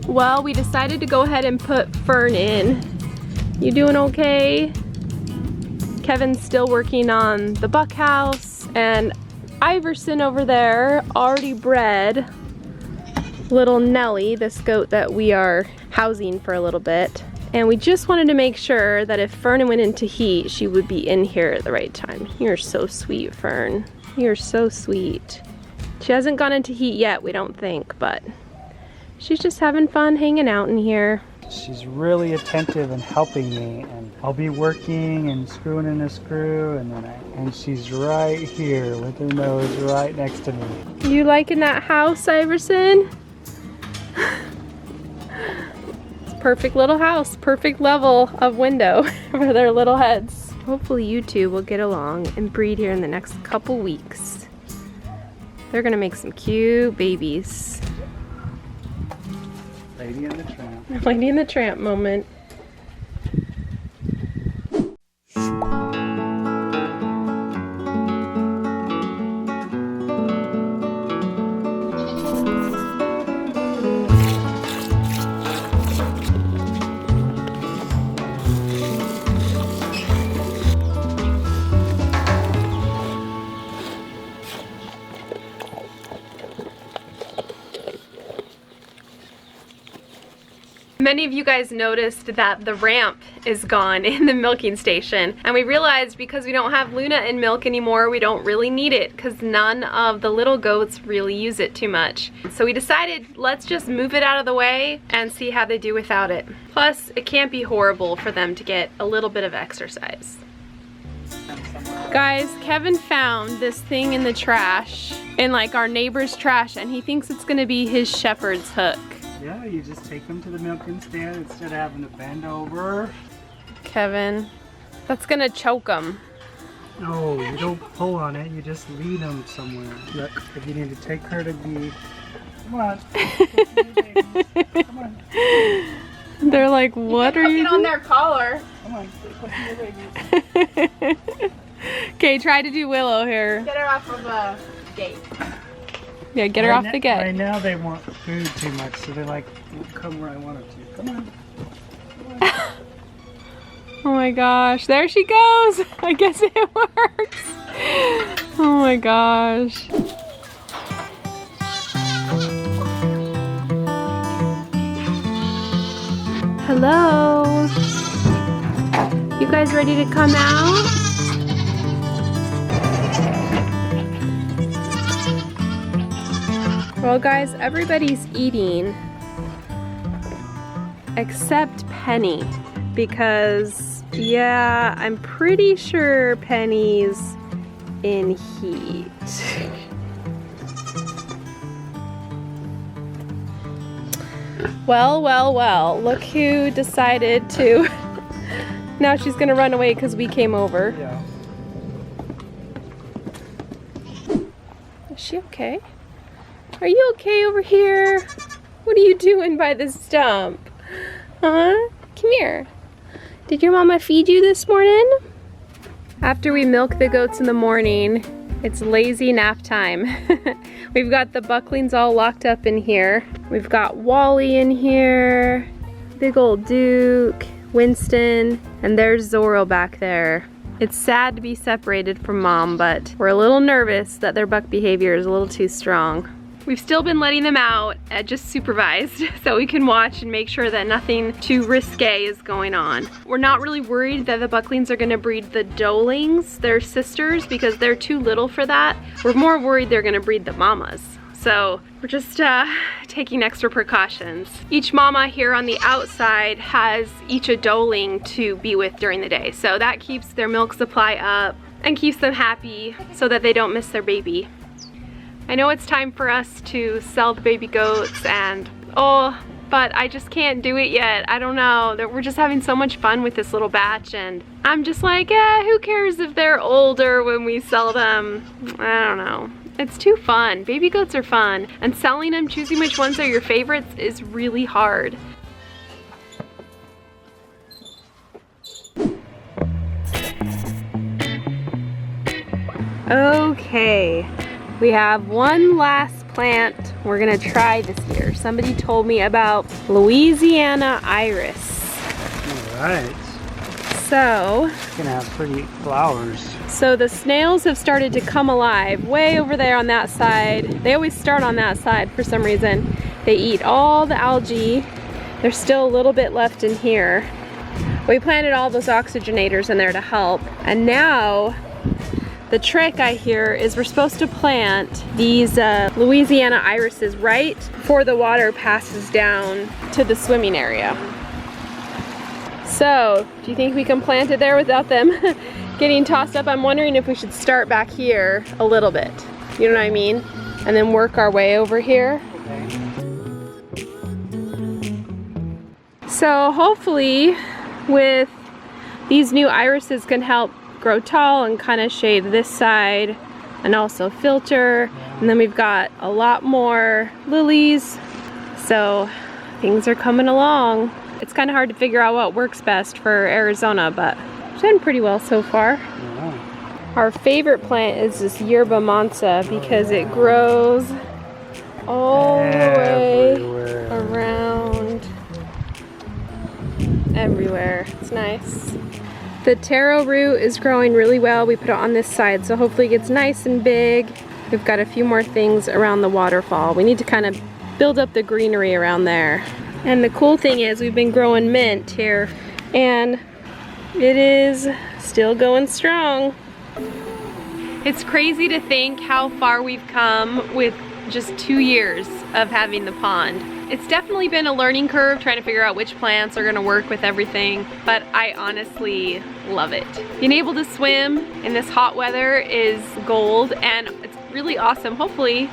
Well, we decided to go ahead and put Fern in. You doing okay? Kevin's still working on the buck house, and Iverson over there already bred little Nellie, this goat that we are housing for a little bit. And we just wanted to make sure that if Fern went into heat, she would be in here at the right time. You're so sweet, Fern. You're so sweet. She hasn't gone into heat yet, we don't think, but she's just having fun hanging out in here. She's really attentive and helping me, and I'll be working and screwing in a screw, and she's right here with her nose right next to me. You liking that house, Iverson? It's a perfect little house, perfect level of window for their little heads. Hopefully you two will get along and breed here in the next couple weeks. They're gonna make some cute babies. Lady and the Tramp. Lady and the Tramp moment. Many of you guys noticed that the ramp is gone in the milking station, and we realized because we don't have Luna in milk anymore, we don't really need it because none of the little goats really use it too much. So we decided, let's just move it out of the way and see how they do without it. Plus, it can't be horrible for them to get a little bit of exercise. Guys, Kevin found this thing in the trash, in like our neighbor's trash, and he thinks it's gonna be his shepherd's hook. Yeah, you just take them to the milking stand instead of having to bend over. Kevin, that's gonna choke them. No, you don't pull on it, you just lead them somewhere. Look, if you need to take her to be... Come on. Come on. They're like, what are you doing? On their collar. Come on, your babies. Okay, try to do Willow here. Get her off of the gate. Yeah, get her off the gate. Right now they want food too much, so they're like, come where I want them to. Come on. Come on. Oh my gosh, there she goes. I guess it works. Oh my gosh. Hello. You guys ready to come out? Well guys, everybody's eating except Penny because, yeah, I'm pretty sure Penny's in heat. Well, well, well, look who decided to, now she's gonna run away because we came over. Yeah. Is she okay? Are you okay over here? What are you doing by the stump? Huh? Come here. Did your mama feed you this morning? After we milk the goats in the morning, it's lazy nap time. We've got the bucklings all locked up in here. We've got Wally in here, big old Duke, Winston, and there's Zorro back there. It's sad to be separated from Mom, but we're a little nervous that their buck behavior is a little too strong. We've still been letting them out, just supervised, so we can watch and make sure that nothing too risque is going on. We're not really worried that the bucklings are gonna breed the doelings, their sisters, because they're too little for that. We're more worried they're gonna breed the mamas. So we're just taking extra precautions. Each mama here on the outside has each a doeling to be with during the day. So that keeps their milk supply up and keeps them happy so that they don't miss their baby. I know it's time for us to sell the baby goats and, but I just can't do it yet. I don't know. We're just having so much fun with this little batch, and I'm just like, who cares if they're older when we sell them? I don't know. It's too fun. Baby goats are fun, and selling them, choosing which ones are your favorites is really hard. Okay. We have one last plant we're gonna try this year. Somebody told me about Louisiana Iris. All right. So, It's gonna have pretty flowers. so the snails have started to come alive way over there on that side. They always start on that side for some reason. They eat all the algae. There's still a little bit left in here. We planted all those oxygenators in there to help. And now, the trick I hear is we're supposed to plant these Louisiana irises right before the water passes down to the swimming area. So, do you think we can plant it there without them getting tossed up? I'm wondering if we should start back here a little bit. You know what I mean? And then work our way over here. So hopefully with these new irises can help grow tall and kind of shade this side and also filter. And then we've got a lot more lilies. So things are coming along. It's kind of hard to figure out what works best for Arizona, but it's done pretty well so far. Yeah. Our favorite plant is this yerba mansa because it grows all the way Everywhere. around everywhere. It's nice. The taro root is growing really well. We put it on this side, so hopefully it gets nice and big. We've got a few more things around the waterfall. We need to kind of build up the greenery around there. And the cool thing is we've been growing mint here, and it is still going strong. It's crazy to think how far we've come with just 2 years of having the pond. It's definitely been a learning curve trying to figure out which plants are gonna work with everything, but I honestly love it. Being able to swim in this hot weather is gold, and it's really awesome, hopefully,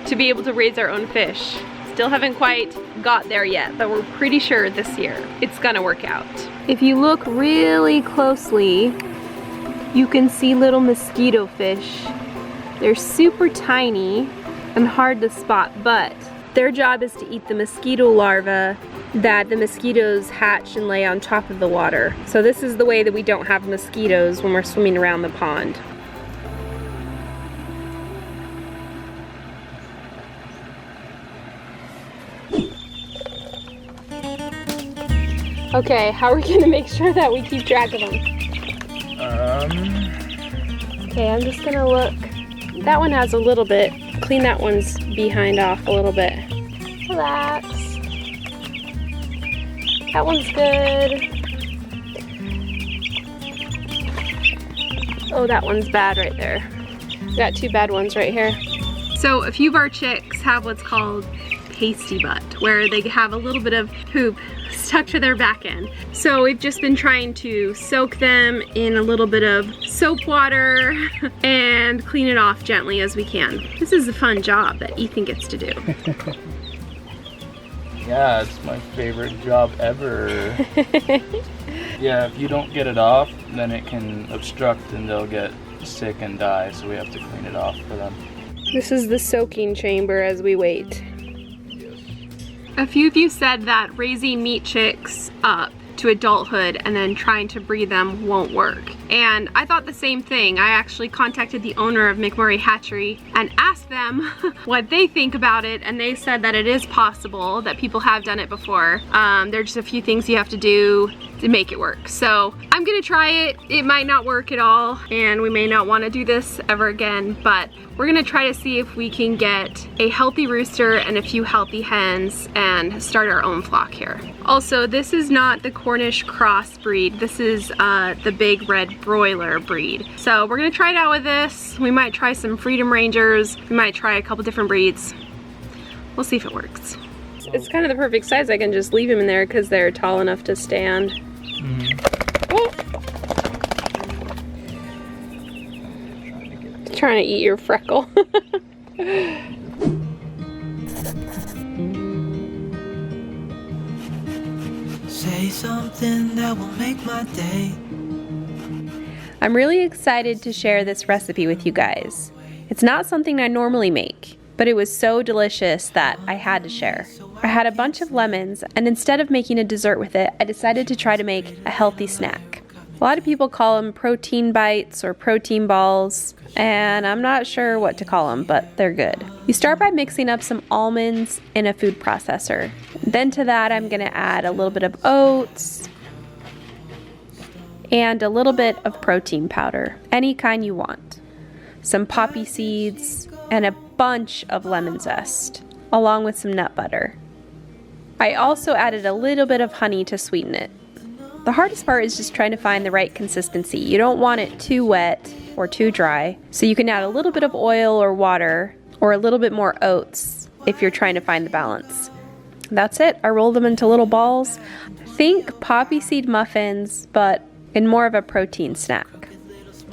to be able to raise our own fish. Still haven't quite got there yet, but we're pretty sure this year it's gonna work out. If you look really closely, you can see little mosquito fish. They're super tiny and hard to spot, but their job is to eat the mosquito larvae that the mosquitoes hatch and lay on top of the water. So this is the way that we don't have mosquitoes when we're swimming around the pond. Okay, how are we gonna make sure that we keep track of them? Okay, I'm just gonna look. That one has a little bit. Clean that one's behind off a little bit. Relax. That one's good. Oh, that one's bad right there. We got 2 bad ones right here. So a few of our chicks have what's called pasty butt, where they have a little bit of poop stuck to their back end. So we've just been trying to soak them in a little bit of soap water and clean it off gently as we can. This is a fun job that Ethan gets to do. Yeah, it's my favorite job ever. Yeah, if you don't get it off, then it can obstruct and they'll get sick and die, so we have to clean it off for them. This is the soaking chamber as we wait. A few of you said that raising meat chicks up to adulthood and then trying to breed them won't work. And I thought the same thing. I actually contacted the owner of McMurray Hatchery and asked them what they think about it, and they said that it is possible, that people have done it before. There's just a few things you have to do to make it work. So I'm gonna try it. It might not work at all, and we may not want to do this ever again, but we're gonna try to see if we can get a healthy rooster and a few healthy hens and start our own flock here. Also, this is not the Cornish cross breed. This is the big red broiler breed. So we're gonna try it out with this. We might try some Freedom Rangers. We might try a couple different breeds. We'll see if it works. It's kind of the perfect size. I can just leave them in there because they're tall enough to stand. Oh. Trying to eat your freckle. Say something that will make my day. I'm really excited to share this recipe with you guys. It's not something I normally make, but it was so delicious that I had to share. I had a bunch of lemons, and instead of making a dessert with it, I decided to try to make a healthy snack. A lot of people call them protein bites or protein balls, and I'm not sure what to call them, but they're good. You start by mixing up some almonds in a food processor. Then to that, I'm gonna add a little bit of oats and a little bit of protein powder, any kind you want. Some poppy seeds and a bunch of lemon zest, along with some nut butter. I also added a little bit of honey to sweeten it. The hardest part is just trying to find the right consistency. You don't want it too wet or too dry, so you can add a little bit of oil or water or a little bit more oats if you're trying to find the balance. That's it. I roll them into little balls. Think poppy seed muffins, but in more of a protein snack.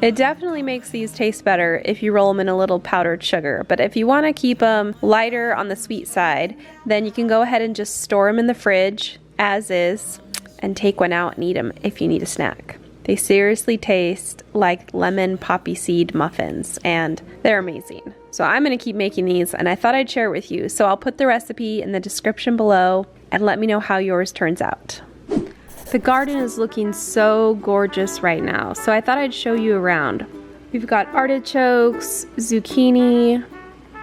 It definitely makes these taste better if you roll them in a little powdered sugar, but if you want to keep them lighter on the sweet side, then you can go ahead and just store them in the fridge as is and take one out and eat them if you need a snack. They seriously taste like lemon poppy seed muffins, and they're amazing. So I'm going to keep making these, and I thought I'd share it with you. So I'll put the recipe in the description below and let me know how yours turns out. The garden is looking so gorgeous right now, so I thought I'd show you around. We've got artichokes, zucchini,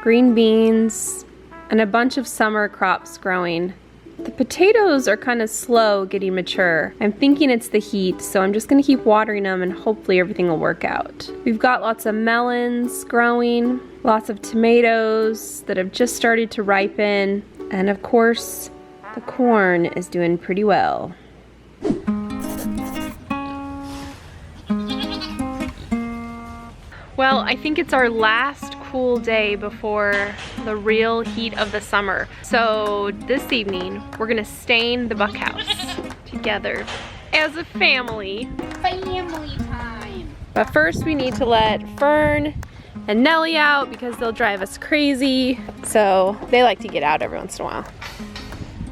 green beans, and a bunch of summer crops growing. The potatoes are kind of slow getting mature. I'm thinking it's the heat, so I'm just gonna keep watering them and hopefully everything will work out. We've got lots of melons growing, lots of tomatoes that have just started to ripen, and of course, the corn is doing pretty well. Well, I think it's our last cool day before the real heat of the summer. So this evening, we're gonna stain the buckhouse together as a family. Family time. But first we need to let Fern and Nellie out because they'll drive us crazy. So they like to get out every once in a while.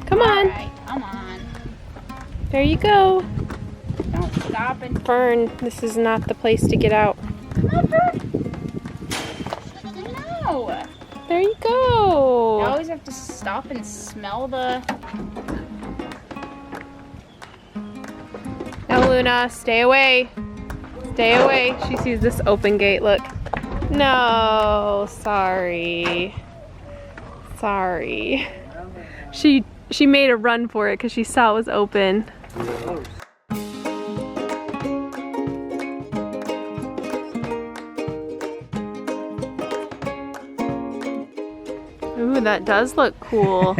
Come on. All right, come on. There you go. Don't stop and Fern, this is not the place to get out. no. There you go. You always have to stop and smell the. No, Luna, stay away. Stay away. She sees this open gate, look. No, sorry. Sorry. She made a run for it because she saw it was open. Ooh, that does look cool.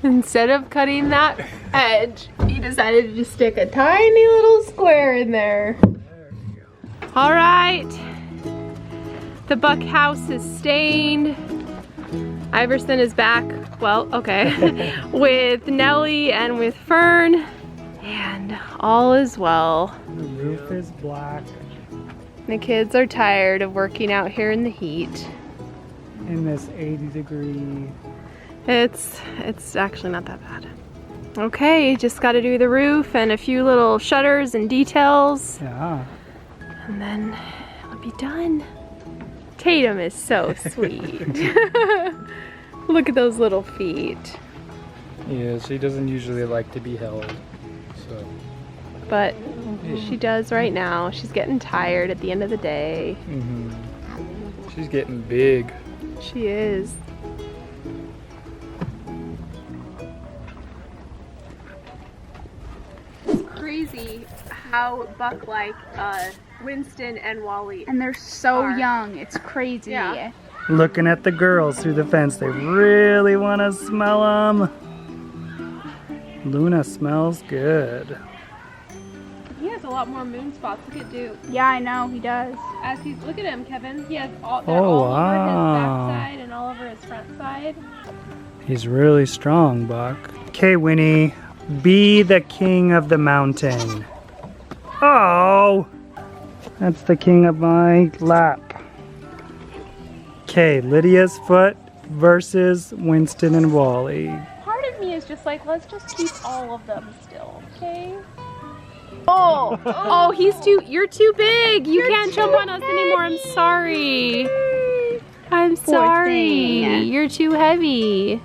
Instead of cutting that edge, he decided to just stick a tiny little square in there. All right, the buck house is stained. Iverson is back, well, okay, with Nellie and with Fern, and all is well. The roof is black. The kids are tired of working out here in the heat. In this 80-degree. It's actually not that bad. Okay, just got to do the roof and a few little shutters and details. Yeah. And then it'll be done. Tatum is so sweet. Look at those little feet. Yeah, she doesn't usually like to be held, so. But she does right now. She's getting tired at the end of the day. She's getting big. She is. It's crazy how buck-like Winston and Wally. And they're so young. It's crazy. Yeah. Looking at the girls through the fence, they really want to smell them. Luna smells good. He has a lot more moon spots. Look at Duke. Yeah, I know he does. As he's, look at him, Kevin. He has all, Oh, all over wow. his back side and all over his front side. He's really strong, Buck. Okay, Winnie, be the king of the mountain. Oh, that's the king of my lap. Okay, Lydia's foot versus Winston and Wally. Part of me is just like, let's just keep all of them still, okay? Oh, oh, you're too big. You can't jump on us anymore. I'm sorry. I'm sorry. thing. You're too heavy.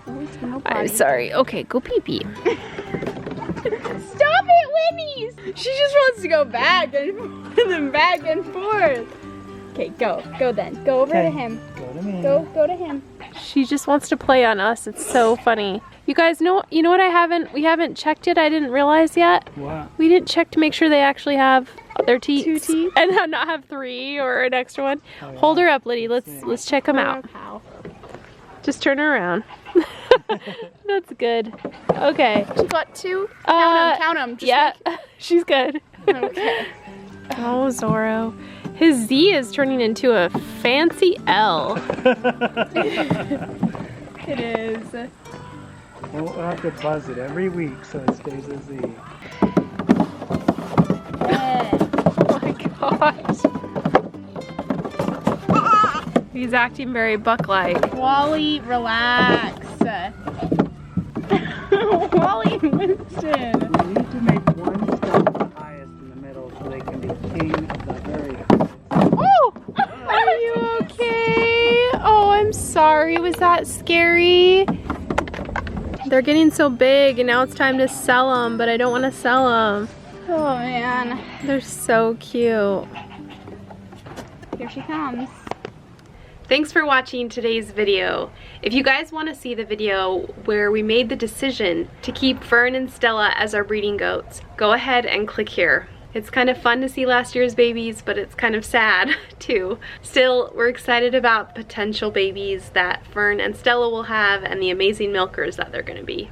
I'm sorry. Okay, go pee pee. Stop! ponies. She just wants to go back and then back and forth. Okay, go then. Go over to him. Go to me. Go to him. She just wants to play on us. It's so funny. You guys know, you know what we haven't checked it. I didn't realize yet. What? We didn't check to make sure they actually have their teeth. 2 teeth? And not have 3 or an extra one. Oh, yeah. Hold her up, Liddy. Let's check them out. Cow. Just turn her around. That's good. Okay. She got 2. Count them. Yeah, she's good. Okay. Oh, Zorro. His Z is turning into a fancy L. It is. We'll have to buzz it every week so it stays a Z. Oh my gosh. He's acting very buck-like. Wally, relax. Wally and Winston. We need to make one stump the highest in the middle so they can be king of the very highest. Oh! Are you okay? Oh, I'm sorry. Was that scary? They're getting so big and now it's time to sell them, but I don't want to sell them. Oh man. They're so cute. Here she comes. Thanks for watching today's video. If you guys want to see the video where we made the decision to keep Fern and Stella as our breeding goats, go ahead and click here. It's kind of fun to see last year's babies, but it's kind of sad too. Still, we're excited about the potential babies that Fern and Stella will have and the amazing milkers that they're going to be.